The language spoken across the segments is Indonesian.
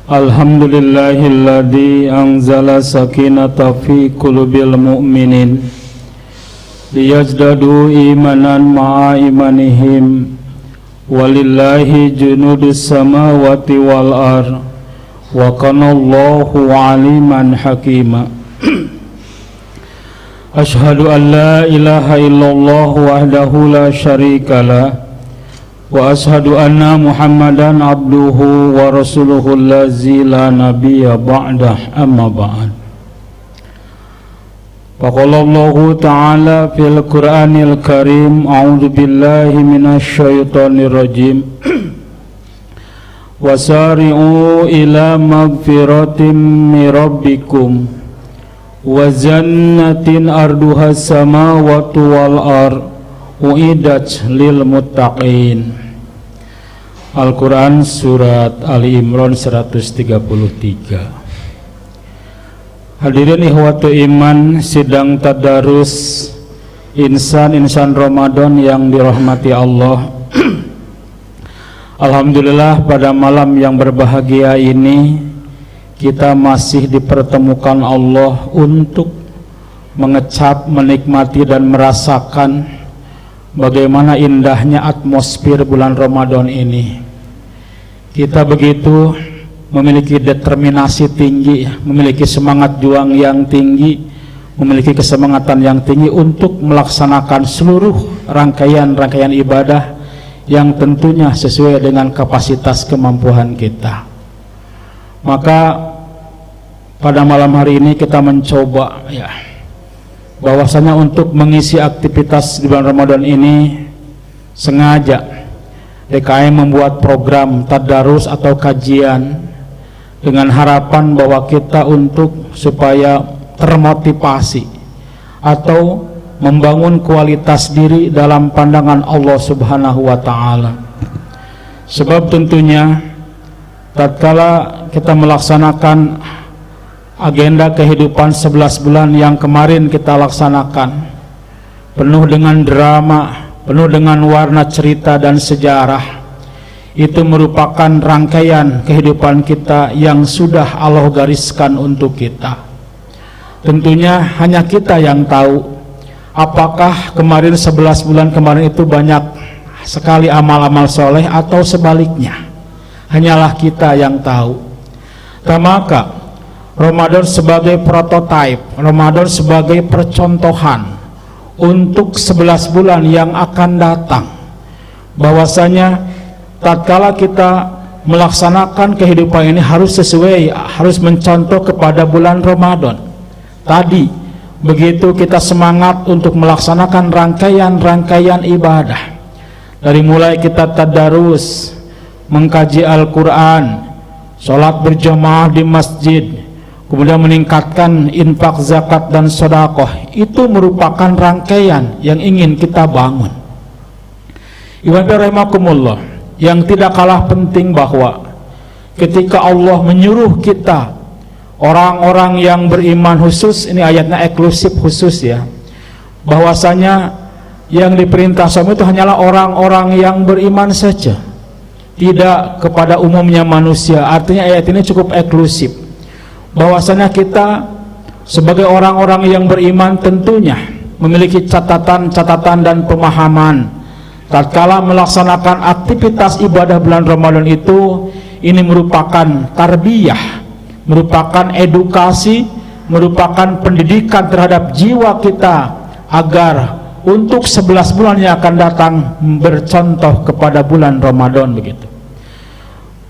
Alhamdulillahilladzi anzala sakinata fi qulubil mu'minin liyazdadu imanan ma'a imanihim walillahi junudus samawati wal ardh wa kana Allahu aliman hakima. Ashhadu an la ilaha illallah wahdahu la syarikalah wa ashhadu anna Muhammadan abduhu wa rasuluhu allazi la nabiyya ba'dah, amma ba'd. Faqala Allahu ta'ala fil Qur'anil Karim, a'udzu billahi minasy syaithanir rajim. Wasari'u ila magfiratin mir rabbikum wa jannatin arduha samawati wal ardh uiddat lil muttaqin. Al-Quran Surat Ali Imran 133. Hadirin ikhwatu iman, sidang tadarus insan Ramadan yang dirahmati Allah. Alhamdulillah, pada malam yang berbahagia ini kita masih dipertemukan Allah untuk mengecap, menikmati dan merasakan bagaimana indahnya atmosfer bulan Ramadan ini. Kita begitu memiliki determinasi tinggi, memiliki semangat juang yang tinggi, memiliki kesemangatan yang tinggi untuk melaksanakan seluruh rangkaian ibadah yang tentunya sesuai dengan kapasitas kemampuan kita. Maka pada malam hari ini kita mencoba bahwasanya untuk mengisi aktivitas di bulan Ramadan ini sengaja DKM membuat program tadarus atau kajian dengan harapan bahwa kita untuk supaya termotivasi atau membangun kualitas diri dalam pandangan Allah Subhanahu wa taala. Sebab tentunya tatkala kita melaksanakan agenda kehidupan 11 bulan yang kemarin kita laksanakan, penuh dengan drama, penuh dengan warna cerita dan sejarah, itu merupakan rangkaian kehidupan kita yang sudah Allah gariskan untuk kita. Tentunya hanya kita yang tahu apakah kemarin 11 bulan kemarin itu banyak sekali amal-amal soleh atau sebaliknya. Hanyalah kita yang tahu. Maka Ramadan sebagai prototipe, Ramadan sebagai percontohan untuk 11 bulan yang akan datang, bahwasanya tatkala kita melaksanakan kehidupan ini harus sesuai, harus mencontoh kepada bulan Ramadan tadi. Begitu kita semangat untuk melaksanakan rangkaian ibadah, dari mulai kita tadarus, mengkaji Al-Quran, sholat berjamaah di masjid, kemudian meningkatkan infak, zakat dan sedekah, itu merupakan rangkaian yang ingin kita bangun. Ibu rahimakumullah, yang tidak kalah penting bahwa ketika Allah menyuruh kita, orang-orang yang beriman khusus, ini ayatnya eksklusif khusus ya, bahwasanya yang diperintah sama itu hanyalah orang-orang yang beriman saja, tidak kepada umumnya manusia. Artinya ayat ini cukup eksklusif, bahwasanya kita sebagai orang-orang yang beriman tentunya memiliki catatan dan pemahaman tatkala melaksanakan aktivitas ibadah bulan Ramadan itu. Ini merupakan tarbiyah, merupakan edukasi, merupakan pendidikan terhadap jiwa kita agar untuk 11 bulan yang akan datang bercontoh kepada bulan Ramadan.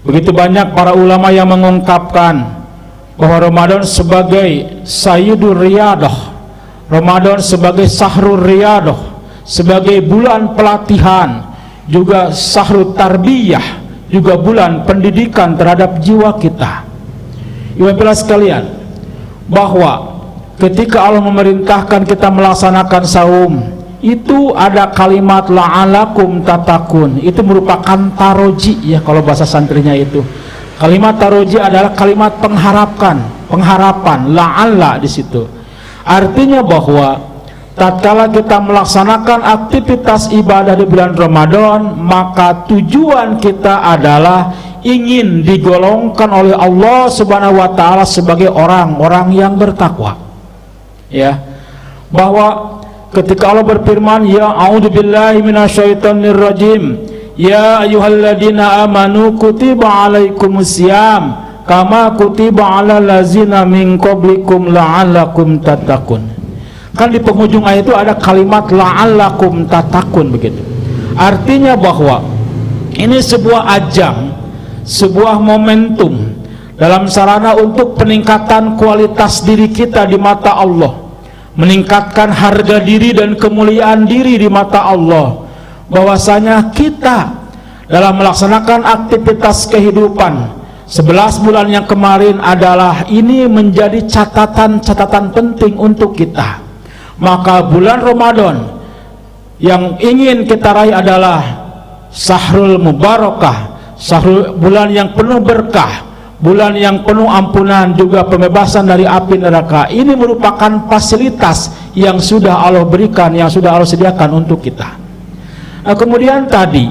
Begitu banyak para ulama yang mengungkapkan bahwa Ramadan sebagai Sayyidur Riyadah, Ramadan sebagai Sahrul Riyadah, sebagai bulan pelatihan, juga Sahrul Tarbiyah, juga bulan pendidikan terhadap jiwa kita. Ibu-ibu sekalian, bahwa ketika Allah memerintahkan kita melaksanakan saum, itu ada kalimat la'alakum tatakun. Itu merupakan taroji ya, kalau bahasa santrinya itu. Kalimat taroji adalah kalimat pengharapan, la'alla di situ. Artinya bahwa tatkala kita melaksanakan aktivitas ibadah di bulan Ramadan, maka tujuan kita adalah ingin digolongkan oleh Allah Subhanahu wa taala sebagai orang-orang yang bertakwa. Ya. Bahwa ketika Allah berfirman, ya a'udzubillahi minasyaitonirrajim, ya ayyuhalladzina amanu kutiba alaikumusiyam kama kutiba alal ladzina min qablikum la'allakum tattaqun. Kan di penghujung ayat itu ada kalimat la'allakum tattaqun begitu. Artinya bahwa ini sebuah ajang, sebuah momentum dalam sarana untuk peningkatan kualitas diri kita di mata Allah, meningkatkan harga diri dan kemuliaan diri di mata Allah, bahwasanya kita dalam melaksanakan aktivitas kehidupan 11 bulan yang kemarin adalah ini menjadi catatan-catatan penting untuk kita. Maka bulan Ramadan yang ingin kita raih adalah Syahrul Mubarakah, bulan yang penuh berkah, bulan yang penuh ampunan juga pembebasan dari api neraka. Ini merupakan fasilitas yang sudah Allah berikan, yang sudah Allah sediakan untuk kita. Nah, kemudian tadi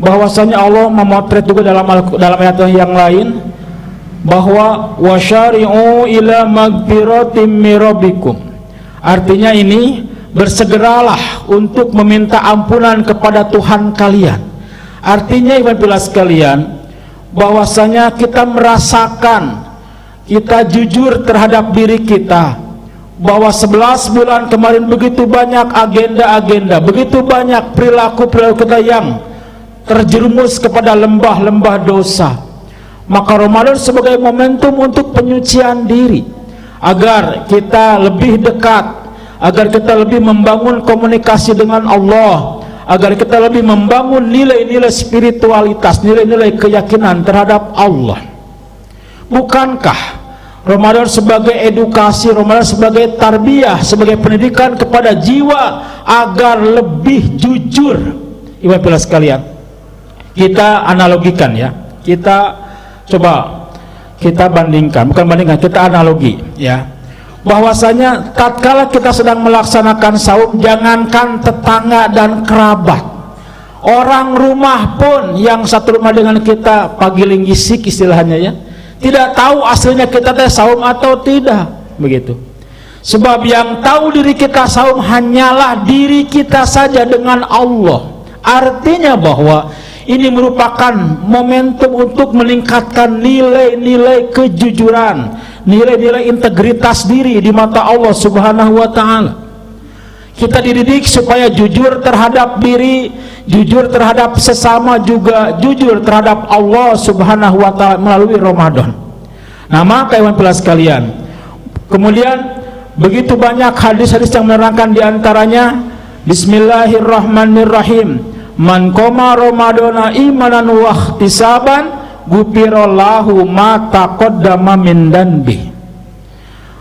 bahwasanya Allah memotret juga dalam ayat yang lain bahwa wasyari'u ila magfiratim mirabbikum. Artinya ini bersegeralah untuk meminta ampunan kepada Tuhan kalian. Artinya iman pilas kalian, bahwasanya kita merasakan, kita jujur terhadap diri kita, bahwa 11 bulan kemarin begitu banyak agenda-agenda, begitu banyak perilaku-perilaku kita yang terjerumus kepada lembah-lembah dosa. Maka Ramadan sebagai momentum untuk penyucian diri, agar kita lebih dekat, agar kita lebih membangun komunikasi dengan Allah, agar kita lebih membangun nilai-nilai spiritualitas, nilai-nilai keyakinan terhadap Allah. Bukankah Ramadan sebagai edukasi, Ramadan sebagai tarbiyah, sebagai pendidikan kepada jiwa agar lebih jujur? Ibu bapak sekalian, kita analogikan ya, kita coba kita bandingkan, bukan bandingkan, kita analogi ya, bahwasanya tatkala kita sedang melaksanakan saum, jangankan tetangga dan kerabat, orang rumah pun yang satu rumah dengan kita, pagiling gisik istilahnya ya, tidak tahu aslinya kita teh saum atau tidak begitu. Sebab yang tahu diri kita saum hanyalah diri kita saja dengan Allah. Artinya bahwa ini merupakan momentum untuk meningkatkan nilai-nilai kejujuran, nilai-nilai integritas diri di mata Allah Subhanahu wa taala. Kita dididik supaya jujur terhadap diri, jujur terhadap sesama, juga jujur terhadap Allah Subhanahu wa taala melalui Ramadan. Nah, maka iman pilas sekalian, kemudian begitu banyak hadis-hadis yang menerangkan, di antaranya Bismillahirrahmanirrahim, man qoma ramadana imanan wa ihtisaban gufirallahu ma taqaddama min danbi.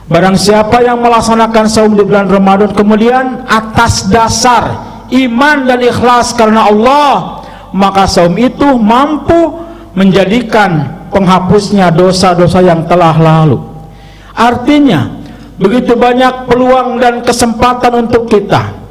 Barang siapa yang melaksanakan saum di bulan Ramadan kemudian atas dasar iman dan ikhlas karena Allah, maka saum itu mampu menjadikan penghapusnya dosa-dosa yang telah lalu. Artinya begitu banyak peluang dan kesempatan untuk kita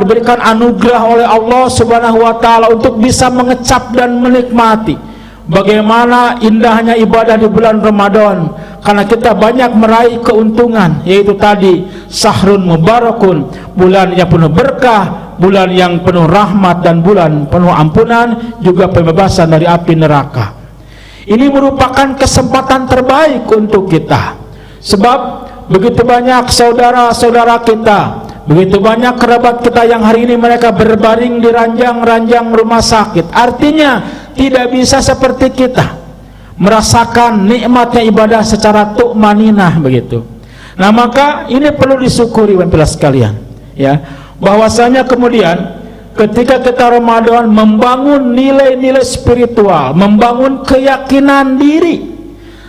diberikan anugerah oleh Allah Subhanahu wa taala untuk bisa mengecap dan menikmati bagaimana indahnya ibadah di bulan Ramadan, karena kita banyak meraih keuntungan, yaitu tadi Syahrun Mubarakun, bulan yang penuh berkah, bulan yang penuh rahmat, dan bulan penuh ampunan, juga pembebasan dari api neraka. Ini merupakan kesempatan terbaik untuk kita, sebab begitu banyak saudara-saudara kita, begitu banyak kerabat kita yang hari ini mereka berbaring di ranjang-ranjang rumah sakit. Artinya tidak bisa seperti kita merasakan nikmatnya ibadah secara tu'maninah begitu. Nah, maka ini perlu disyukuri bapak sekalian ya, bahwasanya kemudian ketika kita Ramadan membangun nilai-nilai spiritual, membangun keyakinan diri,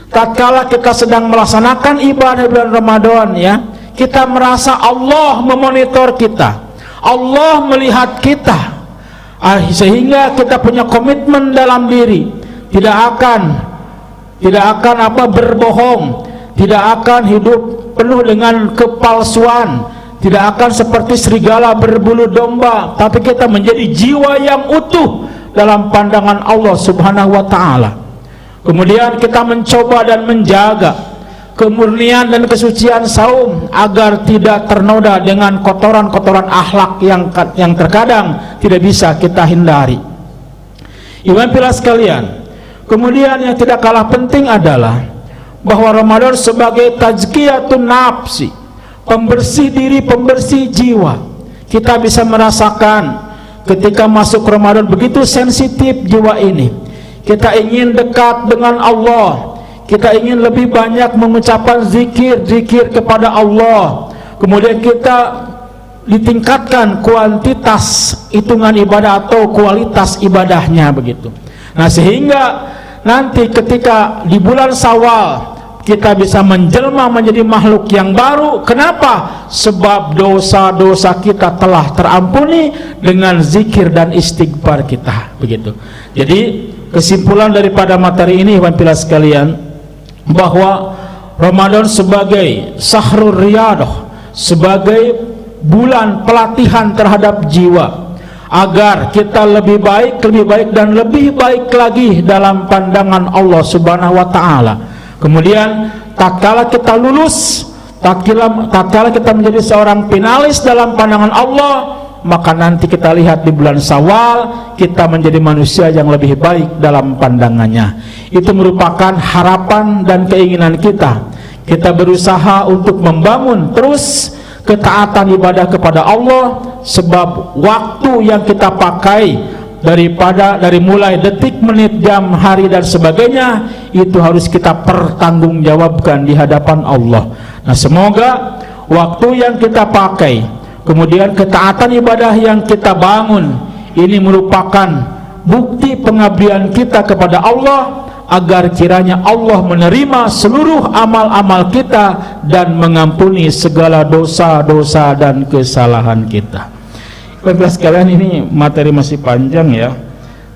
tatkala kita sedang melaksanakan ibadah bulan Ramadan ya, kita merasa Allah memonitor kita, Allah melihat kita, sehingga kita punya komitmen dalam diri, tidak akan berbohong, tidak akan hidup penuh dengan kepalsuan, tidak akan seperti serigala berbulu domba, tapi kita menjadi jiwa yang utuh dalam pandangan Allah Subhanahu wa taala. Kemudian kita mencoba dan menjaga kemurnian dan kesucian saum agar tidak ternoda dengan kotoran-kotoran akhlak yang terkadang tidak bisa kita hindari. Ibu pilih sekalian, kemudian yang tidak kalah penting adalah bahwa Ramadan sebagai tazkiyatun nafsi, pembersih diri, pembersih jiwa. Kita bisa merasakan ketika masuk Ramadan begitu sensitif jiwa ini. Kita ingin dekat dengan Allah, kita ingin lebih banyak mengucapkan zikir kepada Allah. Kemudian kita ditingkatkan kuantitas hitungan ibadah atau kualitas ibadahnya begitu. Nah, sehingga nanti ketika di bulan Syawal kita bisa menjelma menjadi makhluk yang baru. Kenapa? Sebab dosa-dosa kita telah terampuni dengan zikir dan istighfar kita begitu. Jadi kesimpulan daripada materi ini Ikhwan sekalian, bahwa Ramadan sebagai sahrul riyadah, sebagai bulan pelatihan terhadap jiwa agar kita lebih baik dan lebih baik lagi dalam pandangan Allah Subhanahu wa taala. Kemudian tatkala kita lulus, tatkala kita menjadi seorang finalis dalam pandangan Allah, maka nanti kita lihat di bulan Syawal kita menjadi manusia yang lebih baik dalam pandangannya. Itu merupakan harapan dan keinginan kita. Kita berusaha untuk membangun terus ketaatan ibadah kepada Allah, sebab waktu yang kita pakai dari mulai detik, menit, jam, hari dan sebagainya itu harus kita pertanggungjawabkan di hadapan Allah. Nah, semoga waktu yang kita pakai, kemudian ketaatan ibadah yang kita bangun, ini merupakan bukti pengabdian kita kepada Allah, agar kiranya Allah menerima seluruh amal-amal kita dan mengampuni segala dosa-dosa dan kesalahan kita. Baiklah sekalian, ini materi masih panjang ya,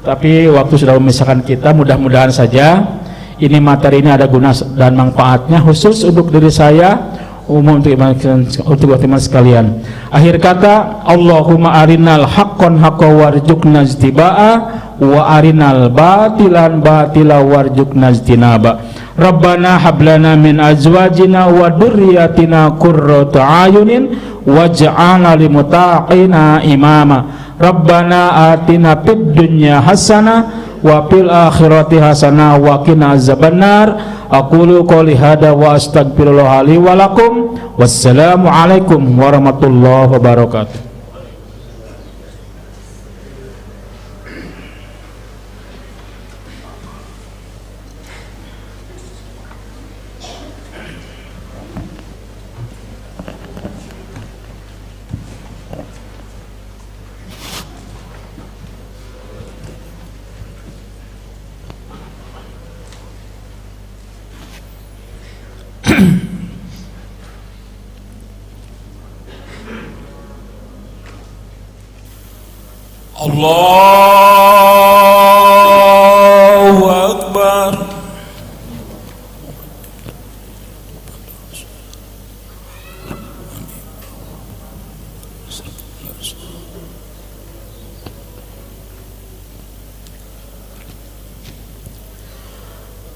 tapi waktu sudah memisahkan kita. Mudah-mudahan saja ini materi ini ada guna dan manfaatnya khusus untuk diri saya, umum untuk teman-teman sekalian. Akhir kata, Allahumma arinal haqqan haqqan warzuqna ijtibaa wa arinal batilan batila warzuqna ijtinaba. Rabbana hablana min azwajina wa dzurriyyatina qurrata ayunin waj'alna limutaqina imama. Rabbana atina fid dunya hasanah wa fil akhirati hasanah wa qina azabannar. Aqulu qouli hada wa astaghfirullah li wa lakum. Wassalamu alaikum warahmatullahi wabarakatuh. Allahu Akbar.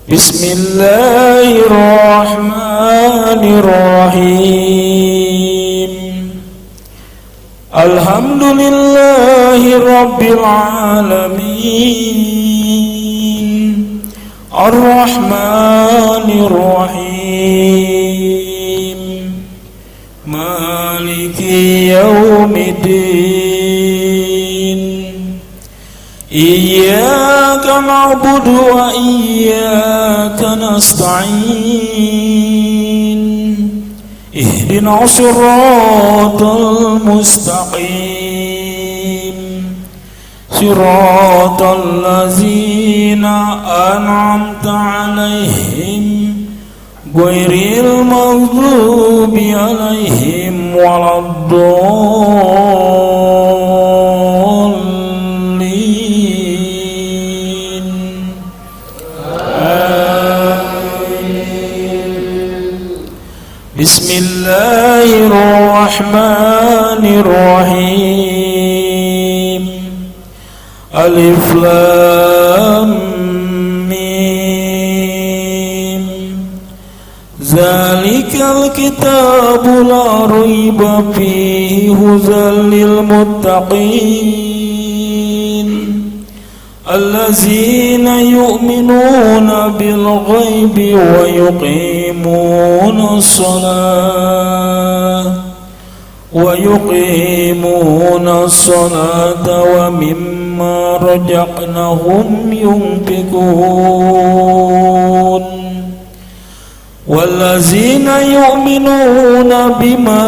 Bismillahirrahmanirrahim. Alhamdulillahi rabbil alamin, ar-rahmanir rahim, maliki yaumiddin. Iyyaka na'budu wa iyyaka nasta'in. Ihdina siratal mustaqim, siratal ladzina an'amta 'alaihim ghairil maghdubi 'alaihim waladdallin. Bismillahirrahmanirrahim. Alif Lam Mim. Zalikal kitabu la raiba fihi hudan lil muttaqin allazina yu'minuna bil ghaibi wa yuqimuna as-salata wa mimma razaqnahum yunfiqun wallazina yu'minuna bima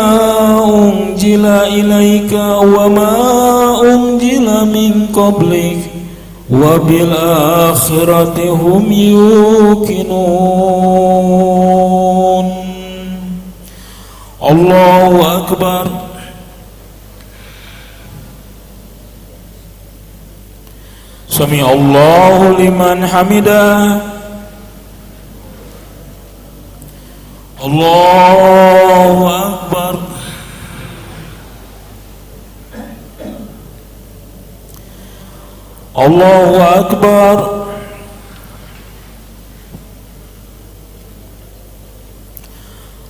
unzila ilayka wa ma unzila min qablik wa bil akhirati hum yuqinun. Allahu Akbar. Sami Allahu liman hamidah. Allahu Akbar. Allahu Akbar.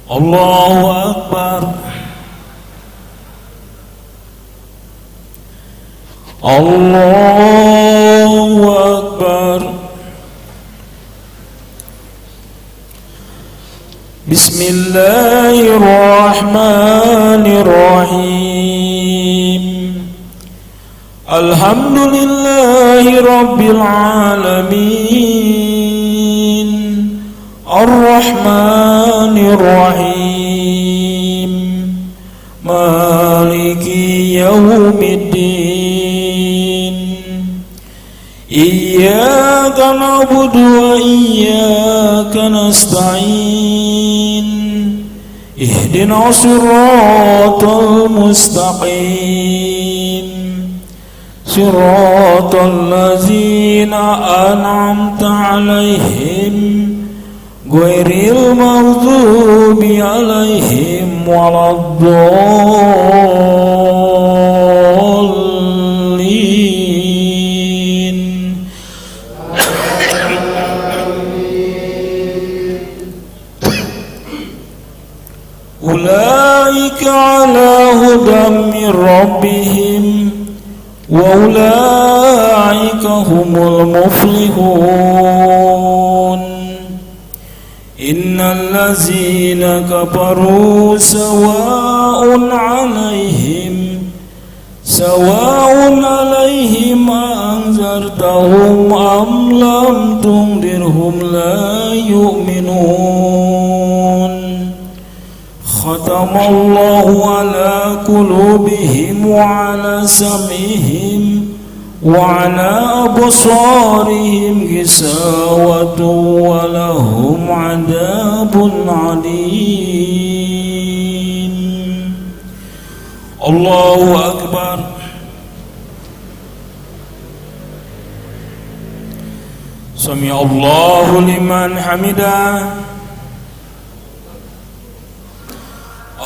Allahu Akbar. Allahu Akbar. Bismillahirrahmanirrahim. Alhamdulillahi Rabbil Alamin. Ar-Rahmanir Rahim. Maliki Yawmiddin. Iyyaka na'budu wa iyyaka nasta'in. Ihdinas siratal mustaqim. Siratal ladzina an'amta 'alaihim ghairil maghdubi 'alaihim waladdallin. Ulaika 'ala hudan min rabbihim wa ulaika humul muflihun. Innal ladzina kafaru sawa'un 'alaihim anzartahum am lam tundirhum la yu'minun. Khatamallahu ala qulubihim wa ala sam'ihim wa ala absarihim ghishawatun wa lahum 'adzabun 'alim. Allahu Akbar. Sami Allahu liman hamidah.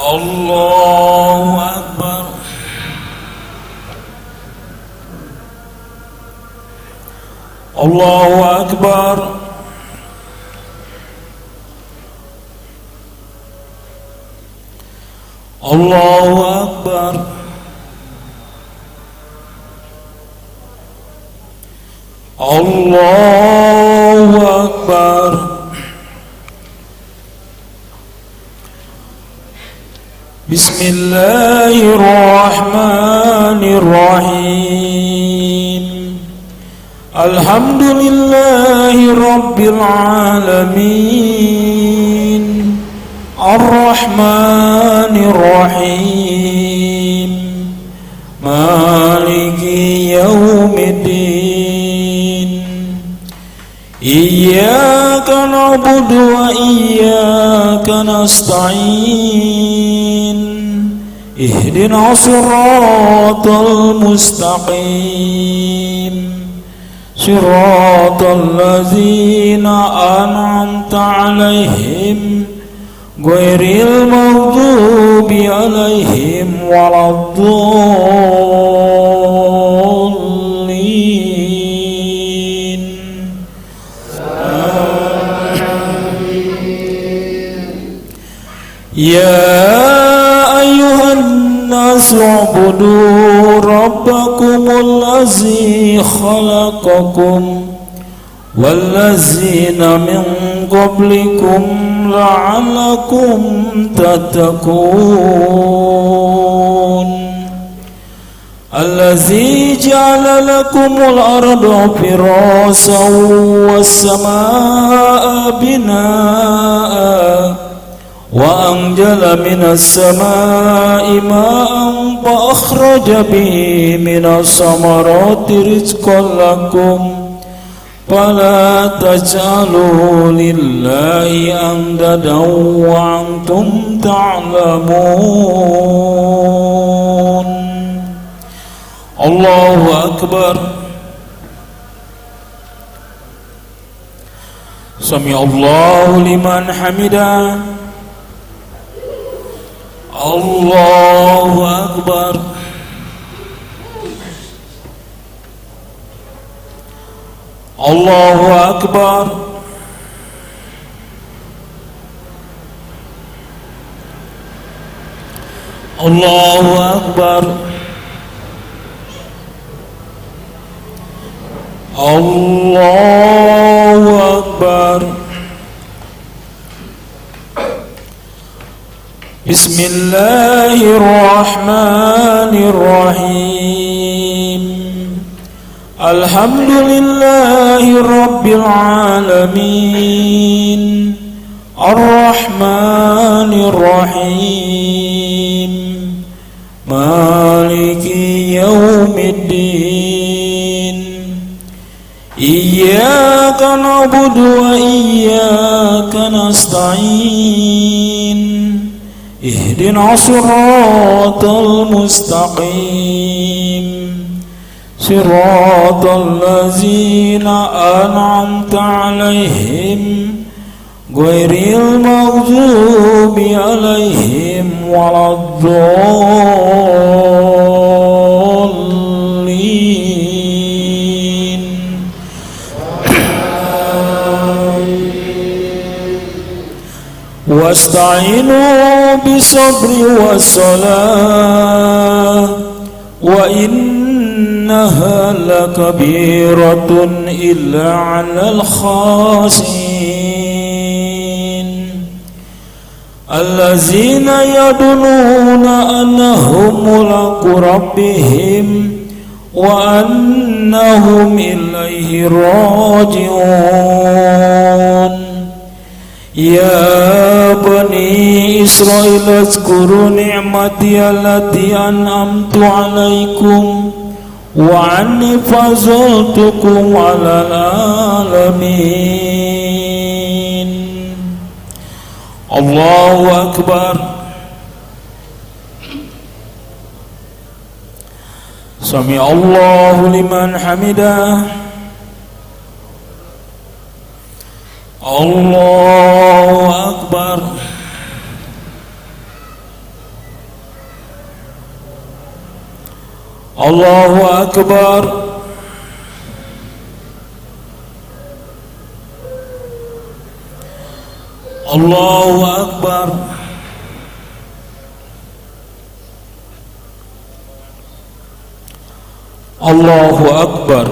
Allahu Akbar. Allahu Akbar. Allahu Akbar. Allahu Akbar. Bismillahirrahmanirrahim. Alhamdulillahi Rabbil Alamin. Ar-Rahmanir Rahim. Maliki Yawmiddin. Iyyaka na'budu wa iyyaka nasta'in. Ihdinas siratal mustaqim. Siratal ladzina an'amta 'alaihim ghairil maghdubi 'alaihim waladdallin. يا أيها الناس اعبدوا ربكم الذي خلقكم والذين من قبلكم لعلكم تتقون الذي جعل لكم الأرض فراشا والسماء بناء وأنزل من السماء ماء فأخرج به من الثمرات رزقا لكم فلا تجعلوا لله أندادا وأنتم تعلمون الله أكبر سمع الله لمن حمده الله أكبر الله أكبر الله أكبر الله أكبر بسم الله الرحمن الرحيم الحمد لله رب العالمين الرحمن الرحيم مالك يوم الدين إياك نعبد وإياك نستعين اهدنا الصراط المستقيم صراط الذين أنعمت عليهم غير المغضوب عليهم ولا الضالين واستعينوا بالصبر والصلاة وإنها لكبيرة إلا على الخاشعين الذين يظنون أنهم ملاقو ربهم وأنهم إليه راجعون يا بني إسرائيل اذكروا نعمتي التي أنعمت عليكم وأني فضلتكم على العالمين الله أكبر سمع الله لمن حمده الله أكبر الله أكبر الله أكبر الله أكبر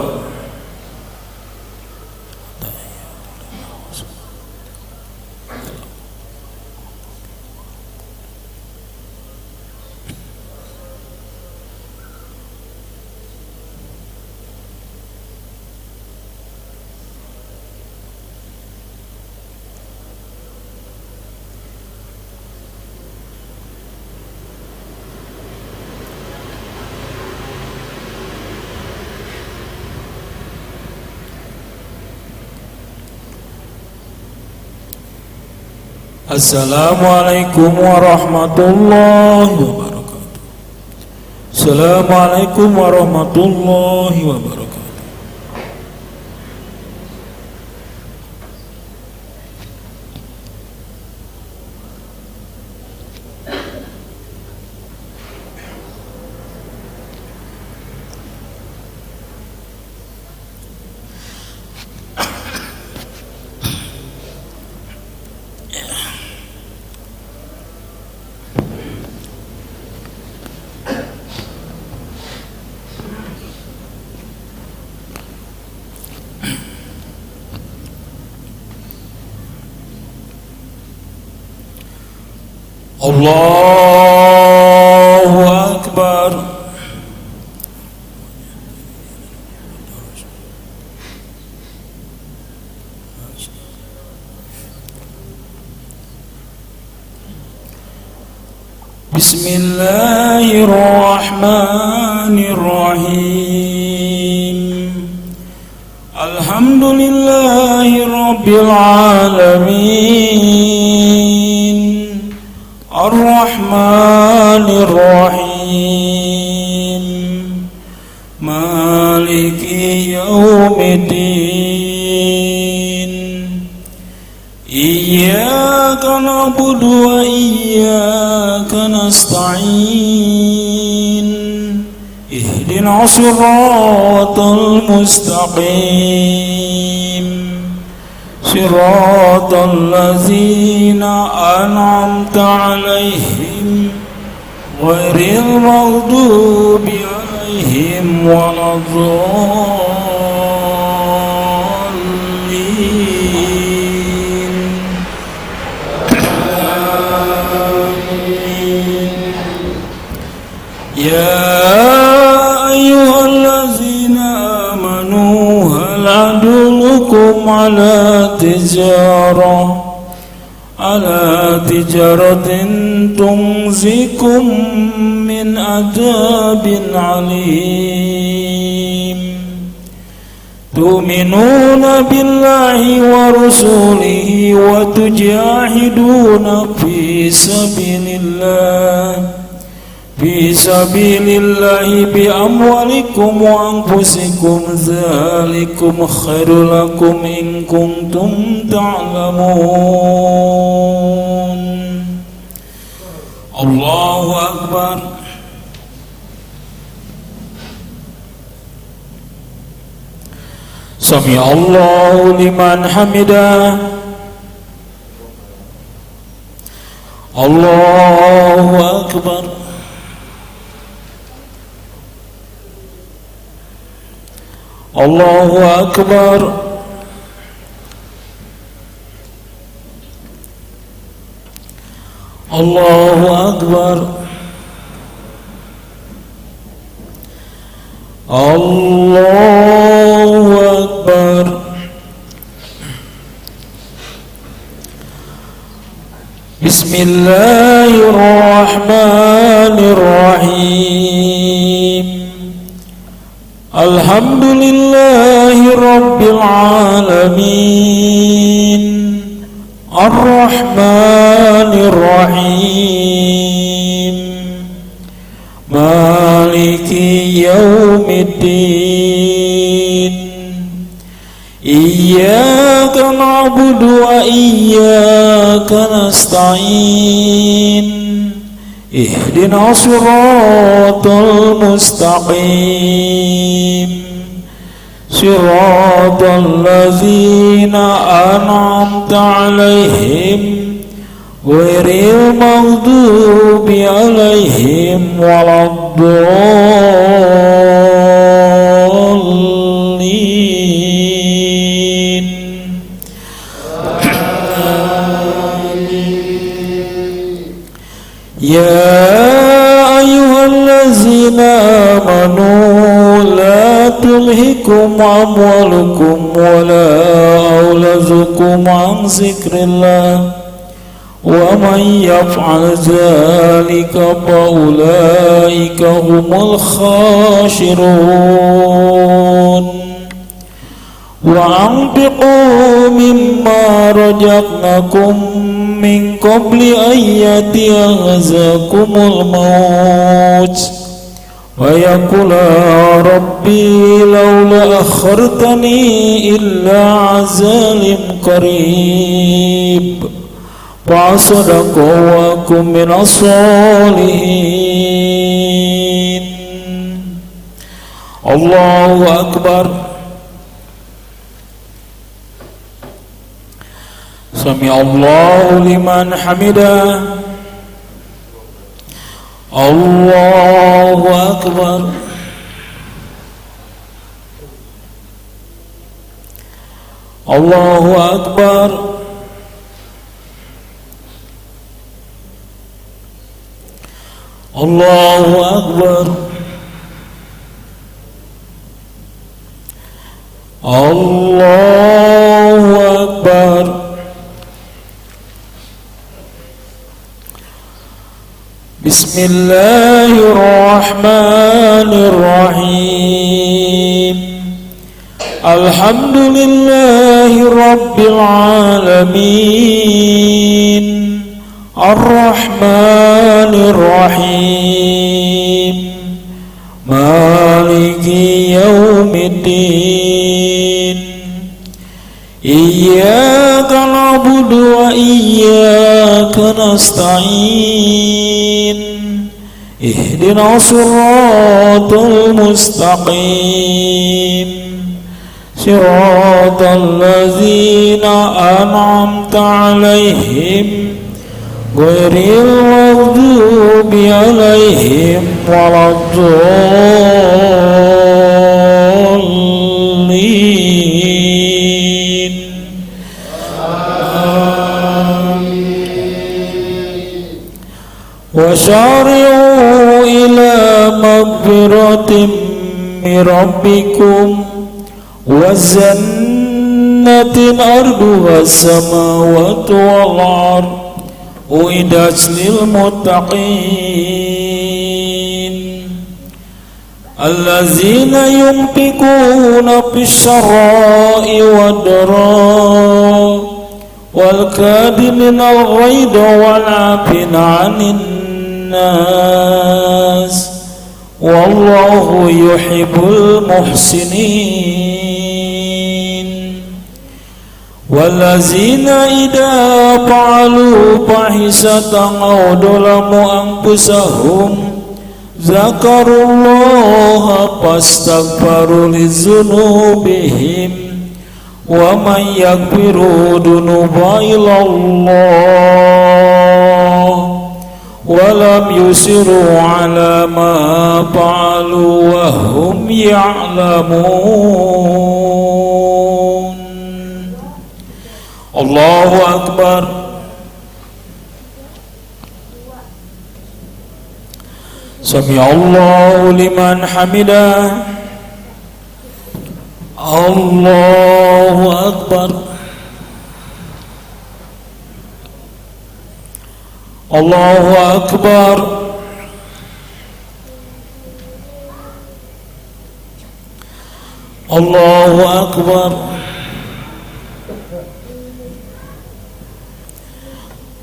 Assalamualaikum warahmatullahi wabarakatuh. Assalamualaikum warahmatullahi wabarakatuh. Allahu Akbar. Bismillahirrahmanirrahim. Alhamdulillahi Rabbil Alamin. Ar-Rahmanir Rahim. Maliki Yaumiddin. Iyyaka na'budu wa iyyaka nasta'in. Ihdinas siratal mustaqim. Siratal ladzina an'amta 'alaihim ghairil maghdubi 'alaihim waladdallin. Ya ayyuhalladzina amanu hal adullukum ala tijaratin tunzikum min adabin alim. Tu'minuna billahi wa rasulihi wa tujahiduna fi sabilillahi bi amwalikum wa anfusikum dzalikum khairul lakum in kuntum ta'lamun. Allahu Akbar. Sami Allahu liman hamidah. Allahu Akbar. Allahu Akbar. Allahu Akbar. Allahu Akbar. Bismillahirrahmanirrahim. Alhamdulillahi Rabbil Alamin. Ar-Rahmanir Rahim. Maliki Yaumiddin. Iyyaka na'budu wa iyyaka nasta'in. Ihdinas siratal mustaqim. Siratal ladzina an'amta 'alaihim ghairil maghdubi 'alaihim waladdallin. Ya ayyuhallazina amanu la tulhikum amwalukum wala auladukum an zikrillah wa man yaf'al dzalika fa ulaika humul khasirun. Wa anfiqu mimma razaqnakum min qabli an ya'tiyakumul maut wa yaqula rabbi laula akhartani illa azalim qarib fa sadaqa wa kum minas solihin. Allahu Akbar. Sami Allahu liman hamidah. Allahu Akbar. Allahu Akbar. Allahu Akbar. Allahu Akbar. Bismillahirrahmanirrahim. Alhamdulillahi Rabbil Alamin. Ar-Rahmanir-Rahim. Maliki Yawmiddin. Iyyaka na'budu wa iyyaka nasta'in. Ihdinas siratal mustaqim. Siratal ladzina an'amta 'alaihim ghairil maghdubi 'alaihim waladdallin. Wa syari'u ila maghfiratin min rabbikum wa jannatin arduha as-samawati wal ardh uiddat lil muttaqin allazina yunfiquna fis sarai wad dharaa wal kadhimina al ghaidha wal 'afina 'anil nas wallahu yuhibbul muhsinin. Wallazina idza fa'alu fahisatan aw dhalamu anfusahum zakarullaha fastaghfaru lidzunubihim wa man yaghfiru dzunuba illallah wa lam yusiru ala ma fa'alu wa hum ya'lamun. Allahu Akbar. Sami'allahu liman hamidah. Allahu Akbar. Allahu Akbar. Allahu Akbar.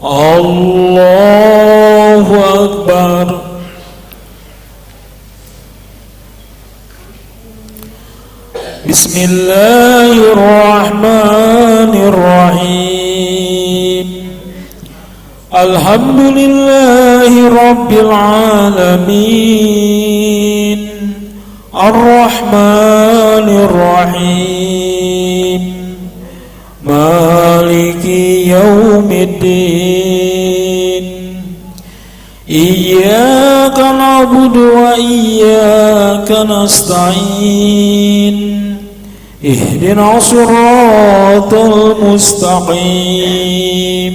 Allahu Akbar. Bismillahirrahmanirrahim. Alhamdulillahi Rabbil Alamin. Ar-Rahmanir-Rahim. Maliki Yawmiddin. Iyyaka na'budu wa iyyaka nasta'in. Ihdinas siratal mustaqim.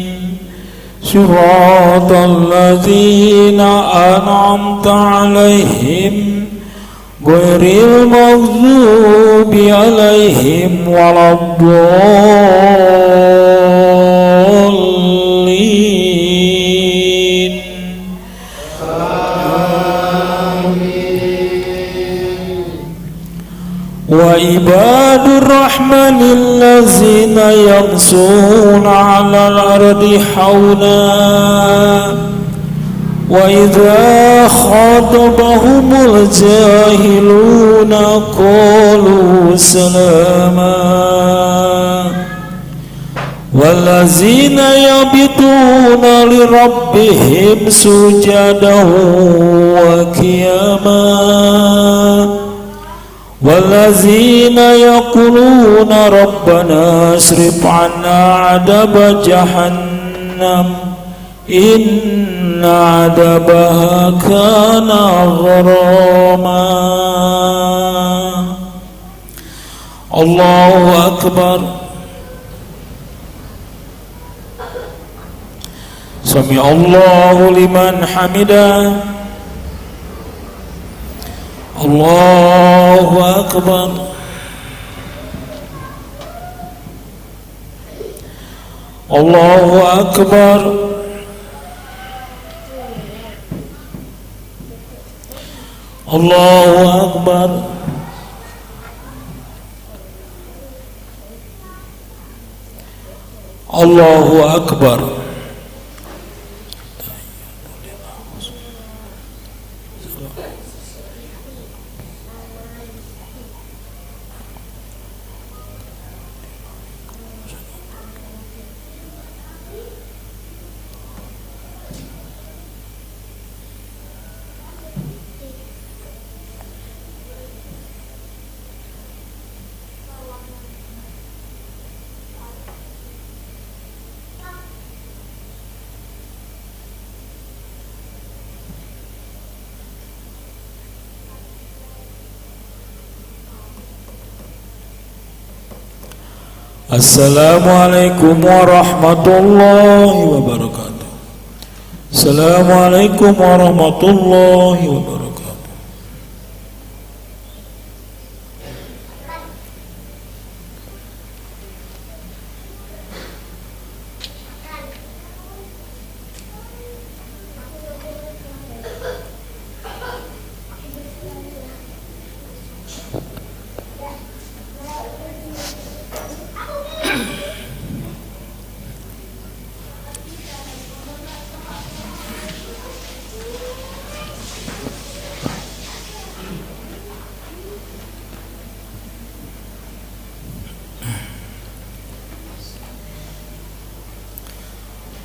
Siratal ladzina an'amta 'alaihim ghairil maghdubi 'alaihim waladdallin. Wa ibadur rahmanil ladzina yamshuna 'alal ardi hauna wa idza khatabahumul jahiluna qalu salama wallazina yabituna li rabbihim sujadan wa qiyama wallazina yaquluna rabbana asrif 'anna 'adaba jahannam inna 'adabaha kana gharama. Allahu Akbar. Sami Allahu liman hamidah. Allahu Akbar. Allahu Akbar. Allahu Akbar. Allahu Akbar. Assalamualaikum warahmatullahi wabarakatuh. Assalamualaikum warahmatullahi wabarakatuh.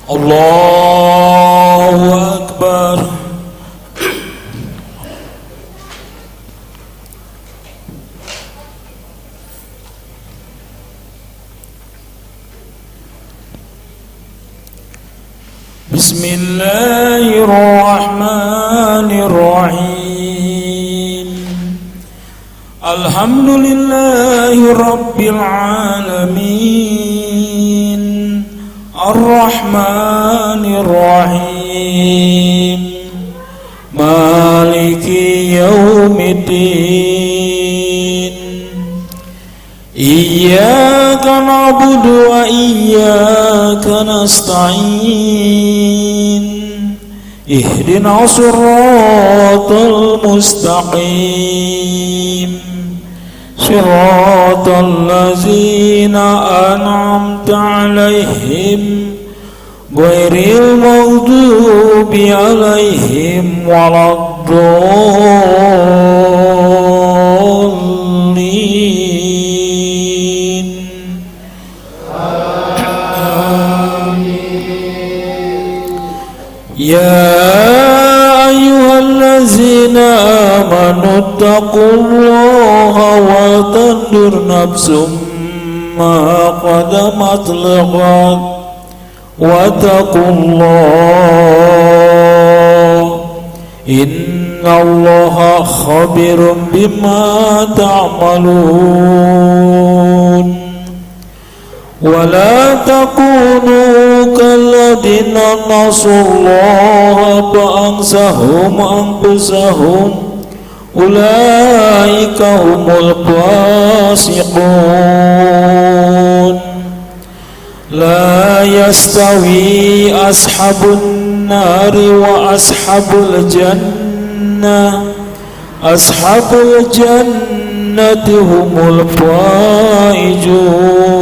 Allahu Akbar. Bismillahirrahmanirrahim. Alhamdulillahi Rabbil Alamin, Ar-Rahmanir Rahim, Maliki Yaumiddin. Iyyaka na'budu wa iyyaka nasta'in. Ihdinas siratal mustaqim, siratal ladzina an'amta 'alaihim ghairil maghdubi 'alaihim waladdallin. Ya ayyuhallazina amanu taqullaha wa tandur nafsum ma qadamat lighad wattaqullaha innallaha khabirum bima ta'malun. ولا تكونوا كالذين نسوا الله فأنساهم أنفسهم أولئك هم الفاسقون. لا يستوي أصحاب النار وأصحاب الجنة. أصحاب الجنة هم الفائزون.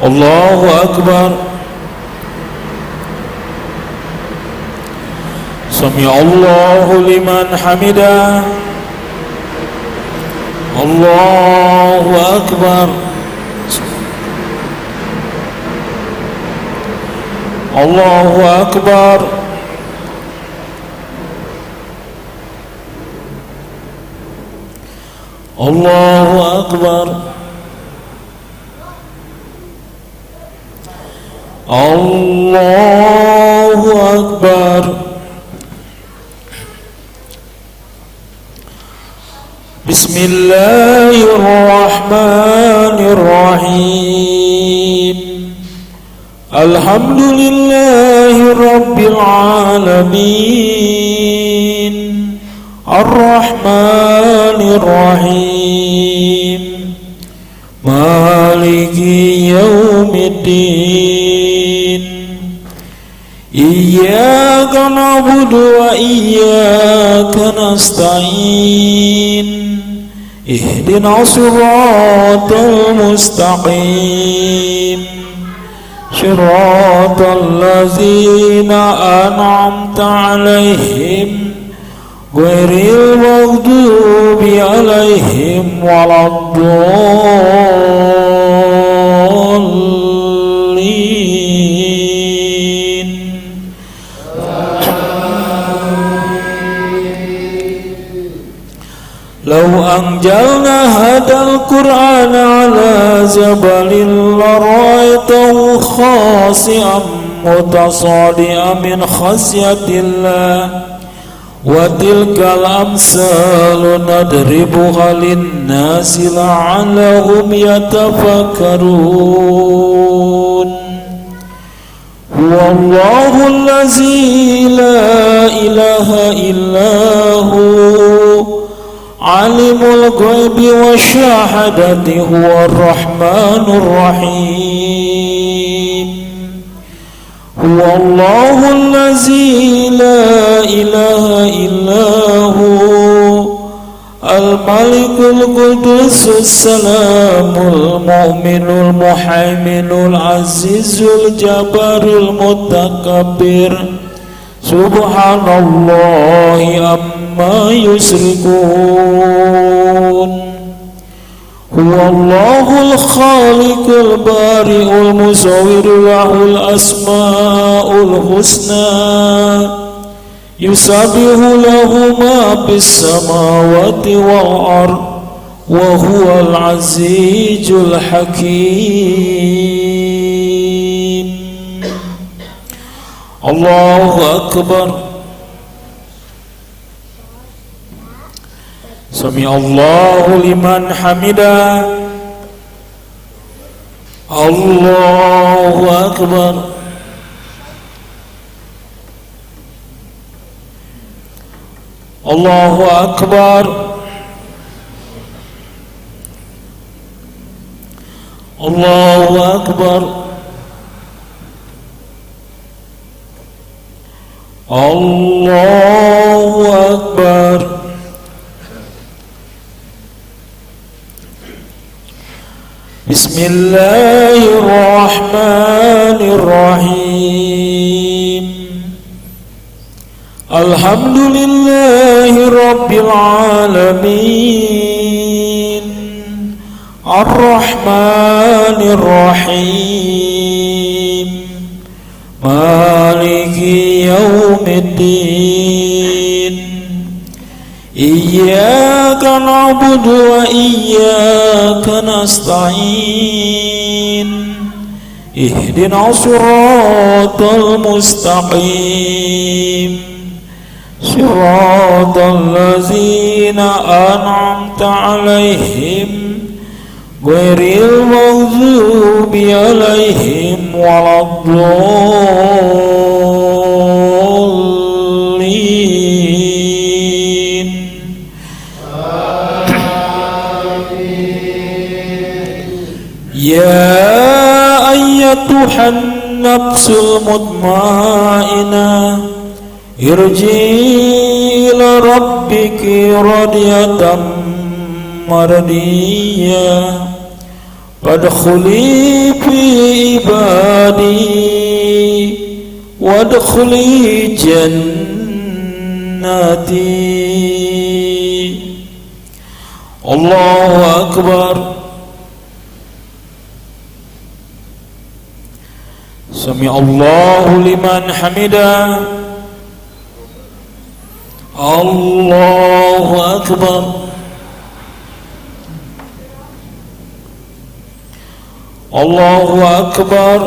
Allahu Akbar. Sami Allahu liman hamidah. Allahu Akbar. Allahu Akbar. Allahu Akbar. Allahu Akbar. Bismillahirrahmanirrahim. Alhamdulillahi Rabbil Alamin, Ar-Rahmanir Rahim Maliki Yaumiddin Iyyaka na'budu wa iyyaka nasta'in Ihdinas siratal mustaqim Siratal ladzina an'amta 'alaihim ghairil maghdubi 'alaihim waladdallin. Law anjalna hadal Qur'ana ala jabalin lara'aitahu khashi'an mutasadi'an min khasyatillah wa tilkal amsalu nadribuha linnasi la'allahum yatafakkarun. Huwallahu allazi la ilaha illahu alimul ghaibi wasyahadati huwar rahmanur rahim. Huwallahu allazi la ilaha illahu al-malikul qudusus salamul mu'minul muhaiminul azizul jabarul mutakabbir subhanallahi amma yusrikun. Huwallahul khaliqul bari'ul musawwirul lahul asma'ul husna yusabbihu lahu ma fis samawati wal ard wa huwal azizul hakim. Allahu akbar. Sami Allahu liman hamidah. Allahu akbar. Allahu akbar. Allahu akbar. Allahu akbar. Bismillahirrahmanirrahim. Alhamdulillahi rabbil alamin. Ar-Rahmanir Rahim. Maliki yaumiddin. Iyyaka na'budu wa iyyaka nasta'in. Ihdinas siratal mustaqim. Siratal ladzina an'amta 'alaihim ghairil maghdubi 'alaihim waladdallin. Ya ayyatuhan nafsul mutmainnah irji ila rabbiki radiyatan mardiyah fadkhuli fi ibadi wadkhuli jannati. Allahu akbar. Sami Allahu liman hamidah. Allahu akbar. Allahu akbar.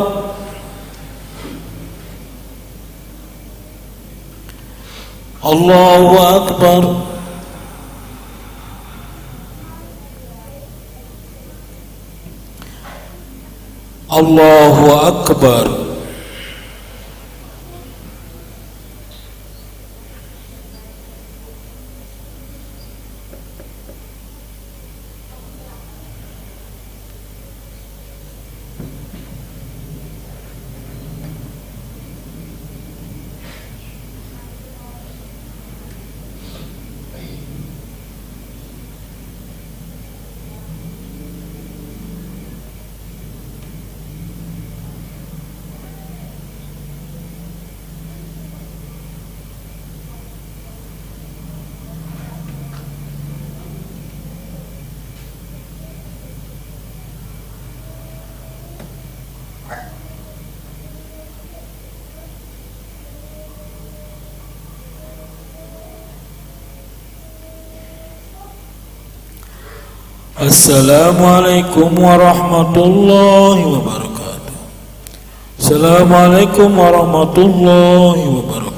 Allahu akbar. Allahu akbar. Assalamualaikum warahmatullahi wabarakatuh. Assalamualaikum warahmatullahi wabarakatuh.